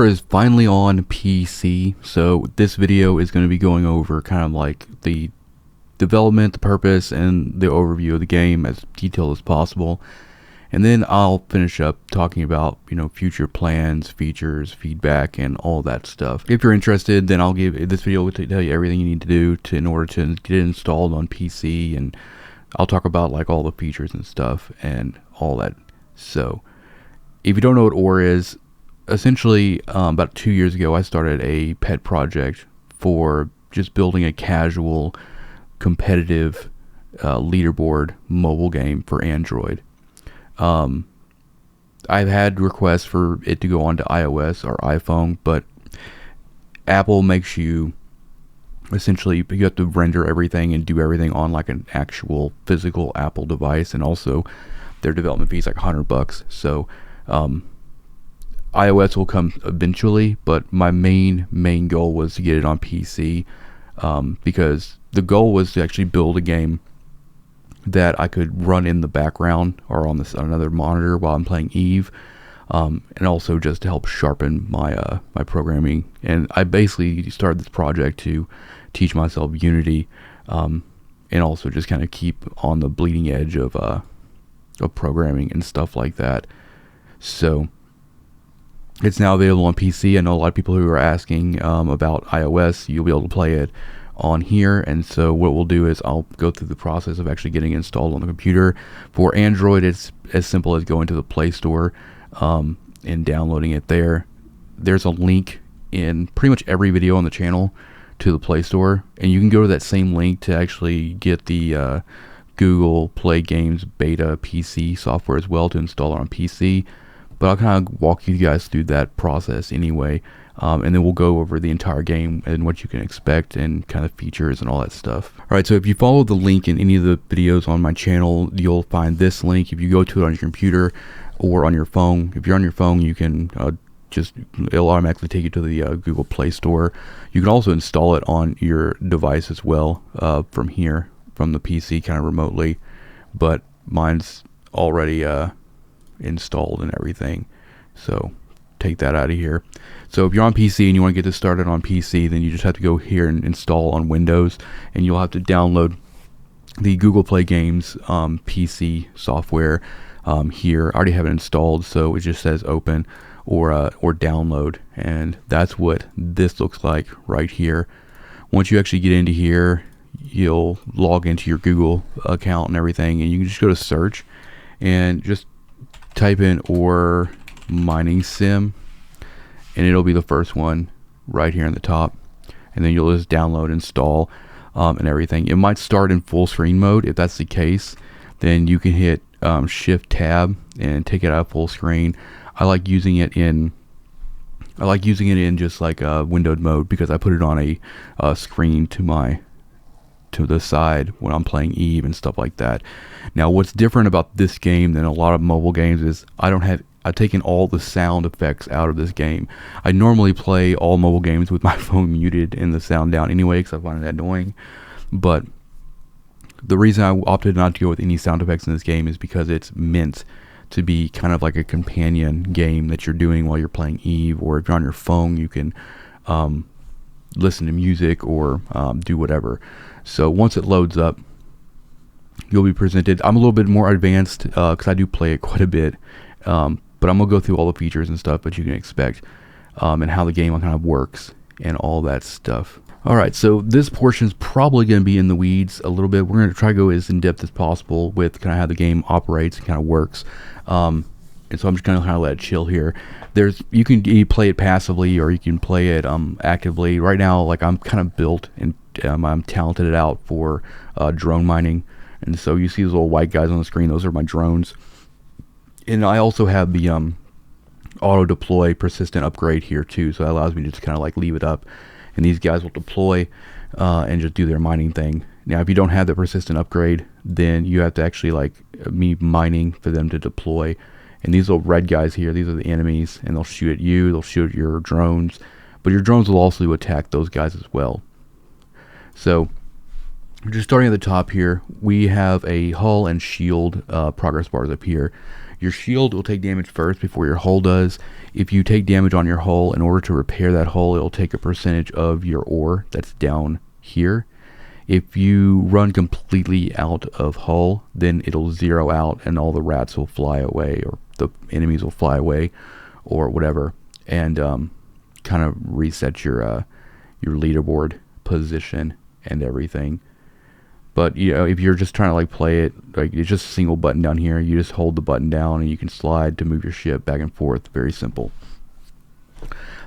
O.R.E is finally on PC, so this video is going to be going over kind of like the development, the purpose, and the overview of the game as detailed as possible. And then I'll finish up talking about, future plans, features, feedback, and all that stuff. If you're interested, then I'll give this video will tell you everything you need to do in order to get it installed on PC, and I'll talk about like all the features and stuff and all that. So, if you don't know what O.R.E is, essentially about 2 years ago, I started a pet project for just building a casual, competitive leaderboard mobile game for Android. I've had requests for it to go onto iOS or iPhone, but Apple makes you essentially, you have to render everything and do everything on like an actual physical Apple device, and also their development fee is like $100. So iOS will come eventually, but my main goal was to get it on PC, because the goal was to actually build a game that I could run in the background or on another monitor while I'm playing Eve, and also just to help sharpen my my programming. And I basically started this project to teach myself Unity, and also just kind of keep on the bleeding edge of programming and stuff like that. So it's now available on PC. I know a lot of people who are asking about iOS. You'll be able to play it on here, and so what we'll do is I'll go through the process of actually getting it installed on the computer. For Android, it's as simple as going to the Play Store and downloading it there. There's a link in pretty much every video on the channel to the Play Store, and you can go to that same link to actually get the Google Play Games Beta PC software as well to install it on PC. But I'll kind of walk you guys through that process anyway. And then we'll go over the entire game and what you can expect and kind of features and all that stuff. Alright, so if you follow the link in any of the videos on my channel, you'll find this link. If you go to it on your computer or on your phone, if you're on your phone, you can it'll automatically take you to the Google Play Store. You can also install it on your device as well, from here, from the PC, kind of remotely. But mine's already installed and everything, so take that out of here. So if you're on PC and you want to get this started on PC, then you just have to go here and install on Windows, and you'll have to download the Google Play Games PC software here. I already have it installed, so it just says open or download, and that's what this looks like right here. Once you actually get into here, you'll log into your Google account and everything, and you can just go to search and just type in O.R.E mining sim, and it'll be the first one right here in the top, and then you'll just download, install, and everything. It might start in full screen mode. If that's the case, then you can hit shift tab and take it out of full screen. I like using it in just like windowed mode, because I put it on a screen to the side when I'm playing Eve and stuff like that. Now, what's different about this game than a lot of mobile games is I've taken all the sound effects out of this game. I normally play all mobile games with my phone muted and the sound down anyway, because I find it annoying. But the reason I opted not to go with any sound effects in this game is because it's meant to be kind of like a companion game that you're doing while you're playing Eve, or if you're on your phone, you can listen to music or do whatever. So once it loads up, you'll be presented. I'm a little bit more advanced because I do play it quite a bit, but I'm going to go through all the features and stuff that you can expect, and how the game kind of works and all that stuff. Alright, so this portion is probably going to be in the weeds a little bit. We're going to try to go as in-depth as possible with kind of how the game operates and kind of works. And so I'm just going to kind of let it chill here. You can play it passively, or you can play it actively. Right now, like, I'm kind of built and I'm talented it out for drone mining. And so you see those little white guys on the screen, those are my drones. And I also have the auto deploy persistent upgrade here too, so that allows me to just kind of like leave it up, and these guys will deploy and just do their mining thing. Now, if you don't have the persistent upgrade, then you have to actually like me mining for them to deploy. And these little red guys here, these are the enemies, and they'll shoot at you, they'll shoot at your drones, but your drones will also attack those guys as well. So just starting at the top here, we have a hull and shield progress bars up here. Your shield will take damage first before your hull does. If you take damage on your hull, in order to repair that hull, it'll take a percentage of your ore that's down here. If you run completely out of hull, then it'll zero out and all the rats will fly away, or the enemies will fly away, or whatever, and kind of reset your leaderboard position and everything. But if you're just trying to like play it, like it's just a single button down here. You just hold the button down and you can slide to move your ship back and forth. Very simple.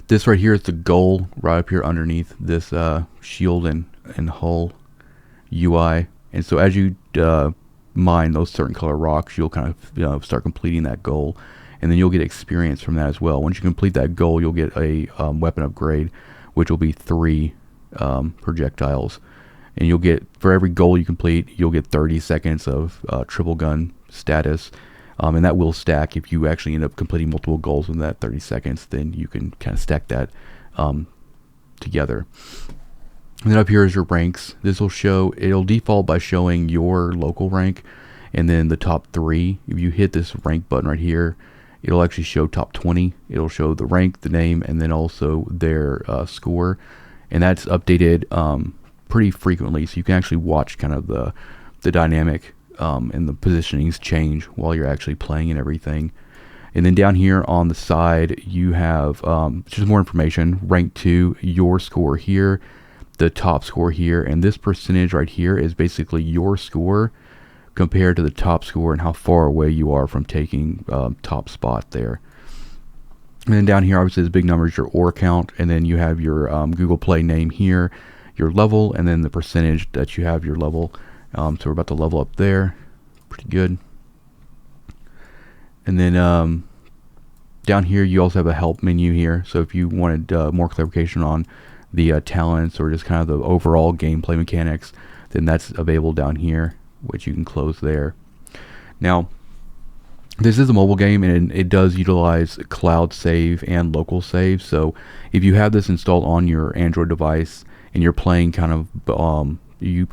This right here is the goal right up here underneath this shield and hull UI. And so as you mine those certain color rocks, you'll kind of start completing that goal, and then you'll get experience from that as well. Once you complete that goal, you'll get a weapon upgrade, which will be 3 projectiles. And you'll get, for every goal you complete, you'll get 30 seconds of triple gun status. And that will stack. If you actually end up completing multiple goals in that 30 seconds, then you can kind of stack that together. And then up here is your ranks. This will show, it'll default by showing your local rank, and then the top 3. If you hit this rank button right here, it'll actually show top 20. It'll show the rank, the name, and then also their score. And that's updated pretty frequently, so you can actually watch kind of the dynamic and the positionings change while you're actually playing and everything. And then down here on the side, you have just more information. Rank 2, your score here, the top score here, and this percentage right here is basically your score compared to the top score and how far away you are from taking top spot there. And then down here, obviously, the big number is your ore count, and then you have your Google Play name here, your level, and then the percentage that you have your level. So we're about to level up there. Pretty good. And then down here, you also have a help menu here. So if you wanted more clarification on the talents or just kind of the overall gameplay mechanics, then that's available down here, which you can close there. Now, this is a mobile game, and it does utilize cloud save and local save. So if you have this installed on your Android device and you're playing kind of, you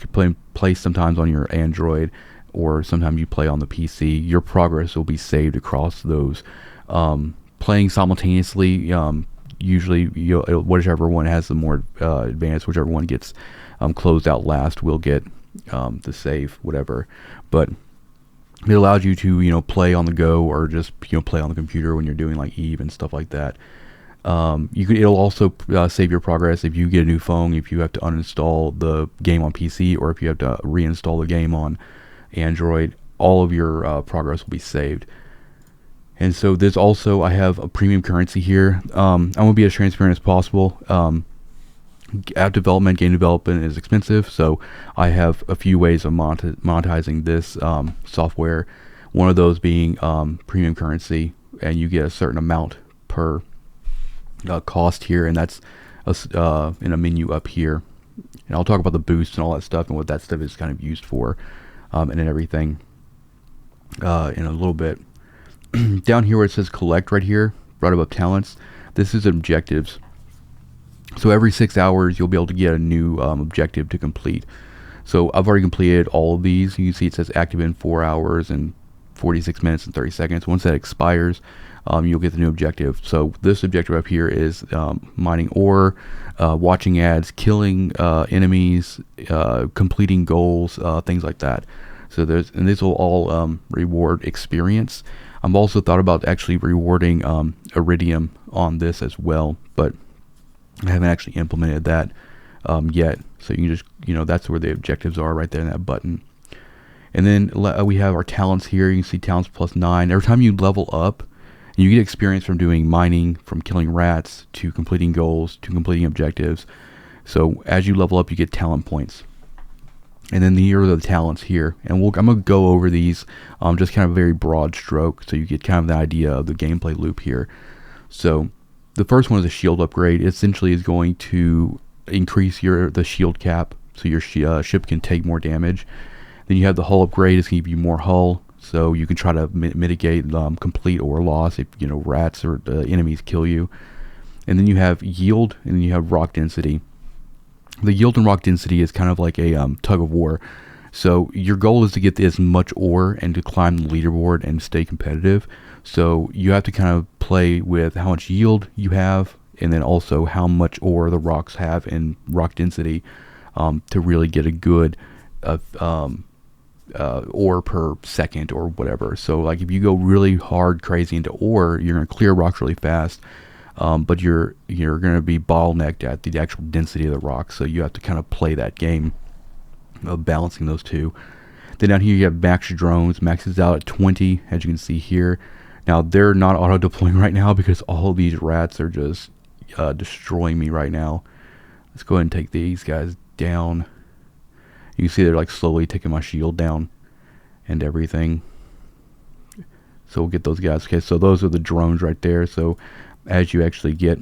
play sometimes on your Android, or sometimes you play on the PC, your progress will be saved across those. Playing simultaneously, usually whichever one has the more advanced, whichever one gets closed out last will get the save, whatever. But it allows you to play on the go, or just play on the computer when you're doing like Eve and stuff like that. It'll also save your progress if you get a new phone, if you have to uninstall the game on PC, or if you have to reinstall the game on Android. All of your progress will be saved. And so there's also, I have a premium currency here. I'm going to be as transparent as possible. App development, game development is expensive, so I have a few ways of monetizing this software. One of those being premium currency, and you get a certain amount per cost here, and that's in a menu up here. And I'll talk about the boost and all that stuff and what that stuff is kind of used for, and everything in a little bit. Down here where it says collect right here, right above talents, this is objectives. So every 6 hours you'll be able to get a new objective to complete. So I've already completed all of these. You can see it says active in 4 hours and 46 minutes and 30 seconds. Once that expires, you'll get the new objective. So this objective up here is mining ore, watching ads, killing enemies, completing goals, things like that. So these will all reward experience. I've also thought about actually rewarding iridium on this as well, but I haven't actually implemented that yet. So you can just, that's where the objectives are, right there in that button. And then we have our talents here. You can see talents +9. Every time you level up, you get experience from doing mining, from killing rats, to completing goals, to completing objectives. So as you level up, you get talent points. And then here are the talents here. And I'm going to go over these just kind of a very broad stroke, so you get kind of the idea of the gameplay loop here. So the first one is a shield upgrade. It essentially is going to increase the shield cap, so your ship can take more damage. Then you have the hull upgrade. It's going to give you more hull, so you can try to mitigate complete ore loss if rats or enemies kill you. And then you have yield, and then you have rock density. The yield and rock density is kind of like a tug of war. So your goal is to get as much ore and to climb the leaderboard and stay competitive. So you have to kind of play with how much yield you have, and then also how much ore the rocks have in rock density, to really get a good ore per second or whatever. So like if you go really hard crazy into ore, you're going to clear rocks really fast. But you're going to be bottlenecked at the actual density of the rock. So you have to kind of play that game of balancing those two. Then down here you have max drones. Max is out at 20, as you can see here. Now they're not auto deploying right now because all of these rats are just destroying me right now. Let's go ahead and take these guys down. You can see they're like slowly taking my shield down and everything. So we'll get those guys. Okay, so those are the drones right there. So as you actually get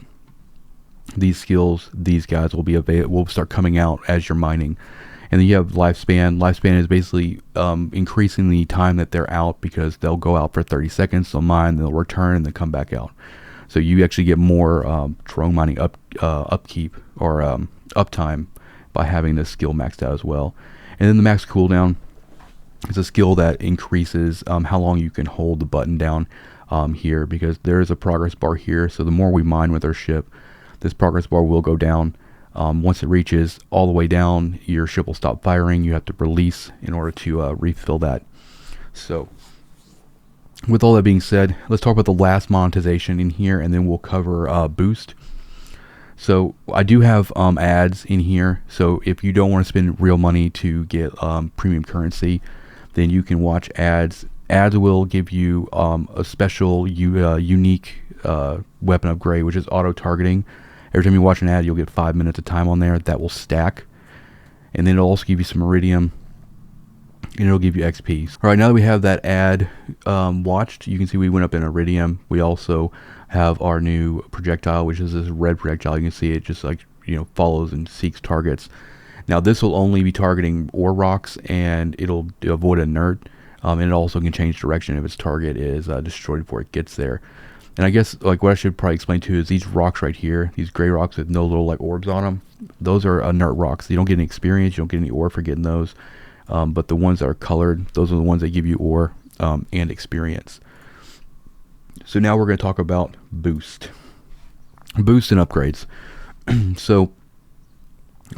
these skills, these guys will will start coming out as you're mining. And then you have lifespan. Lifespan is basically increasing the time that they're out, because they'll go out for 30 seconds, they'll mine, they'll return, and then come back out. So you actually get more drone mining upkeep or uptime by having this skill maxed out as well. And then the max cooldown is a skill that increases how long you can hold the button down here, because there is a progress bar here. So the more we mine with our ship, this progress bar will go down. Once it reaches all the way down, your ship will stop firing. You have to release in order to refill that. So with all that being said, let's talk about the last monetization in here, and then we'll cover boost. So I do have ads in here. So if you don't want to spend real money to get premium currency, then you can watch ads. Ads will give you a special unique weapon upgrade, which is auto targeting. Every time you watch an ad, you'll get 5 minutes of time on there. That will stack. And then it'll also give you some iridium, and it'll give you XP. All right, now that we have that ad watched, you can see we went up in iridium. We also have our new projectile, which is this red projectile. You can see it just like, follows and seeks targets. Now this will only be targeting ore rocks, and it'll avoid a nerd. And it also can change direction if its target is destroyed before it gets there. And I guess like what I should probably explain too is these rocks right here, these gray rocks with no little like orbs on them, those are inert rocks. You don't get any experience, you don't get any ore for getting those. But the ones that are colored, those are the ones that give you ore and experience. So now we're going to talk about boost and upgrades. So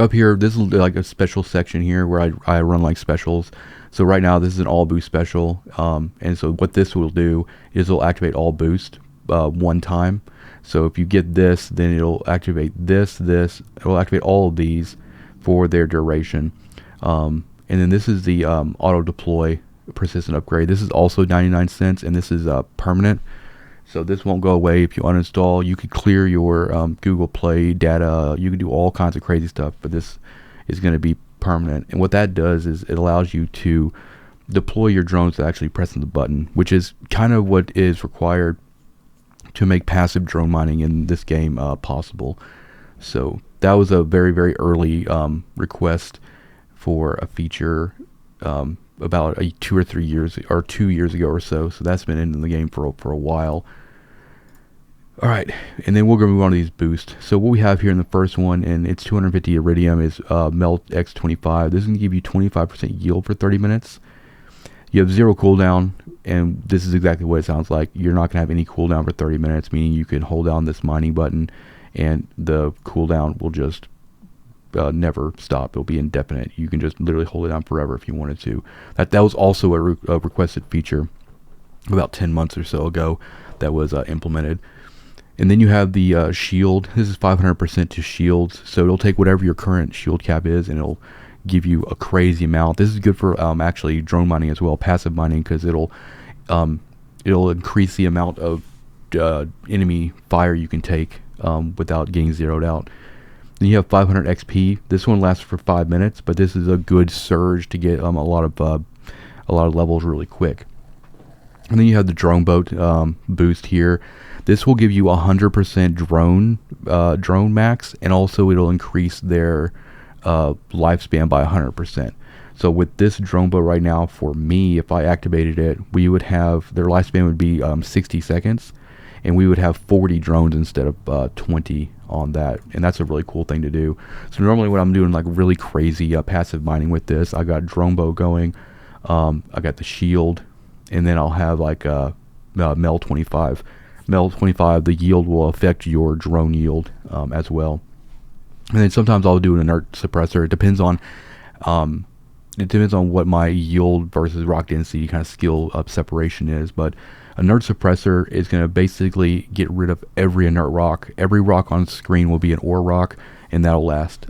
up here, this is like a special section here where I run like specials. So right now this is an all boost special, and so what this will do is it'll activate all boost one time. So if you get this, then it'll activate it will activate all of these for their duration. And then this is the auto deploy persistent upgrade. This is also 99 cents, and this is permanent. So this won't go away if you uninstall. You could clear your Google Play data. You can do all kinds of crazy stuff, but this is going to be permanent. And what that does is it allows you to deploy your drones to actually pressing the button, which is kind of what is required to make passive drone mining in this game possible. So that was a very, very early request for a feature about 2 years ago or so. So that's been in the game for a while. All right, and then we're going to move on to these boosts. So what we have here in the first one, and it's 250 iridium, is Melt X25. This is going to give you 25% yield for 30 minutes. You have 0 cooldown, and this is exactly what it sounds like. You're not going to have any cooldown for 30 minutes, meaning you can hold down this mining button, and the cooldown will just never stop. It'll be indefinite. You can just literally hold it down forever if you wanted to. That was also a requested feature about 10 months or so ago that was implemented. And then you have the shield. This is 500% to shields, so it'll take whatever your current shield cap is, and it'll give you a crazy amount. This is good for actually drone mining as well, passive mining, because it'll increase the amount of enemy fire you can take without getting zeroed out. Then you have 500 XP. This one lasts for 5 minutes, but this is a good surge to get a lot of levels really quick. And then you have the drone boat boost here. This will give you 100% drone max, and also it'll increase their lifespan by 100%. So with this drone boat right now, for me, if I activated it, we would have their lifespan would be 60 seconds, and we would have 40 drones instead of 20 on that, and that's a really cool thing to do. So normally when I'm doing like really crazy passive mining with this, I got drone bow going, I got the shield, and then I'll have like mel 25. Mel 25, the yield will affect your drone yield as well. And then sometimes I'll do an inert suppressor. It depends on what my yield versus rock density kind of skill up separation is. But a inert suppressor is going to basically get rid of every inert rock. Every rock on screen will be an O.R.E rock, and that'll last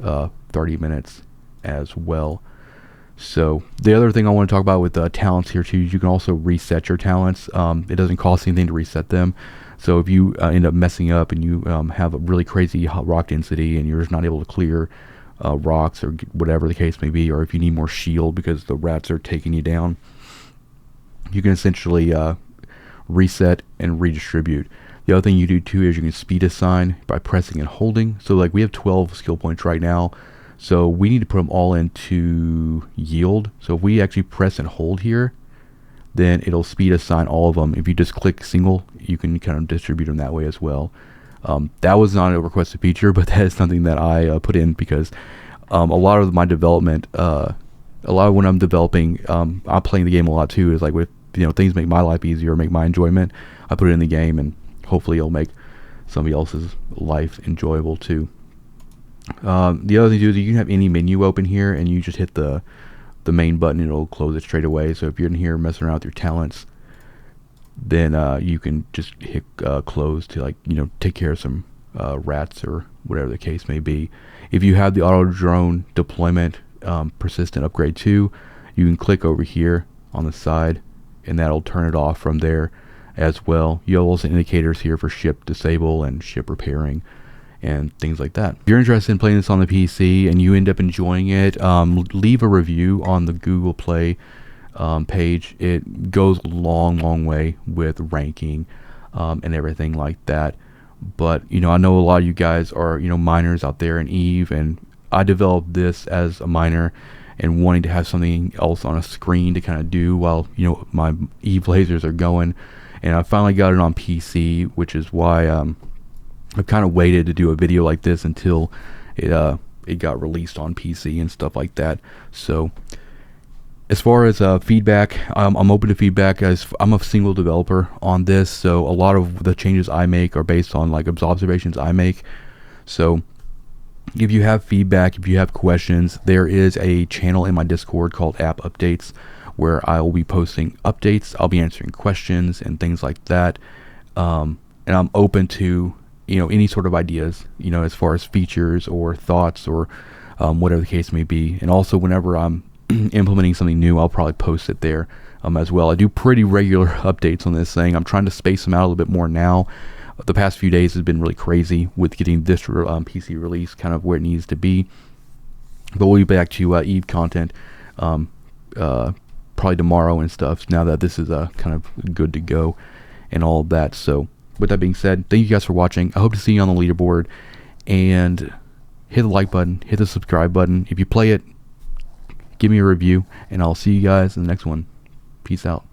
30 minutes as well. So the other thing I want to talk about with talents here too, you can also reset your talents. It doesn't cost anything to reset them. So if you end up messing up and you have a really crazy rock density and you're just not able to clear rocks or whatever the case may be, or if you need more shield because the rats are taking you down, you can essentially reset and redistribute. The other thing you do too is you can speed assign by pressing and holding. So like we have 12 skill points right now, so we need to put them all into yield. So if we actually press and hold here, then it'll speed assign all of them. If you just click single, you can kind of distribute them that way as well. That was not a requested feature, but that is something that I put in because a lot of my development, a lot of when I'm developing, I'm playing the game a lot too, is like with things make my life easier, make my enjoyment, I put it in the game, and hopefully it'll make somebody else's life enjoyable too. The other thing too is you can have any menu open here, and you just hit the main button, it'll close it straight away. So if you're in here messing around with your talents, then you can just hit close to take care of some rats or whatever the case may be. If you have the auto drone deployment persistent upgrade 2, you can click over here on the side, and that'll turn it off from there as well. You have also indicators here for ship disable and ship repairing and things like that. If you're interested in playing this on the PC and you end up enjoying it, leave a review on the Google Play page. It goes a long way with ranking and everything like that. But I know a lot of you guys are miners out there in EVE, and I developed this as a miner and wanting to have something else on a screen to kind of do while my EVE lasers are going, and I finally got it on PC, which is why I've kind of waited to do a video like this until it got released on PC and stuff like that. So as far as feedback, I'm open to feedback, as I'm a single developer on this, so a lot of the changes I make are based on observations I make. So if you have feedback, if you have questions, there is a channel in my Discord called App Updates where I will be posting updates. I'll be answering questions and things like that, and I'm open to any sort of ideas, as far as features or thoughts or whatever the case may be. And also whenever I'm implementing something new, I'll probably post it there as well. I do pretty regular updates on this thing. I'm trying to space them out a little bit more now. The past few days has been really crazy with getting this PC release kind of where it needs to be. But we'll be back to EVE content probably tomorrow and stuff, now that this is kind of good to go and all of that. So with that being said, thank you guys for watching. I hope to see you on the leaderboard, and hit the like button, hit the subscribe button. If you play it, give me a review, and I'll see you guys in the next one. Peace out.